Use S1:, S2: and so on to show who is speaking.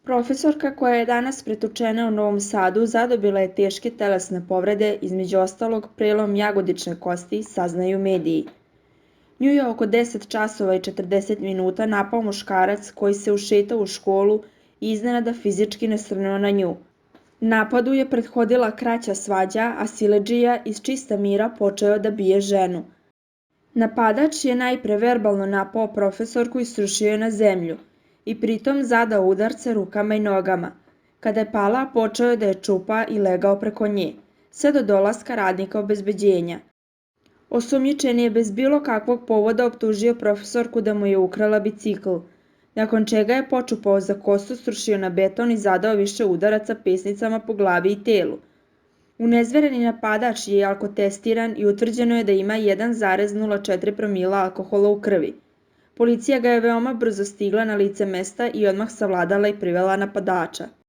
S1: Profesorka koja je danas pretučena u Novom Sadu zadobila je teške telesne povrede, između ostalog prelom jagodične kosti, saznaju mediji. Nju je oko 10 časova i 40 minuta napao muškarac koji se ušetao u školu i iznenada fizički nasrnuo na nju. Napadu je prethodila kraća svađa, a siledžija iz čista mira počeo da bije ženu. Napadač je najpre verbalno napao profesorku i srušio je na zemlju i pritom zadao udarce rukama i nogama. Kada je pala, počeo je da je čupa i legao preko nje, sve do dolaska radnika obezbeđenja. Osumnjičeni je bez bilo kakvog povoda optužio profesorku da mu je ukrala bicikl, nakon čega je počupao za kosu, srušio na beton i zadao više udaraca pesnicama po glavi i telu. Unezvereni napadač je alkotestiran i utvrđeno je da ima 1,04 promila alkohola u krvi. Policija ga je veoma brzo stigla na lice mesta i odmah savladala i privela napadača.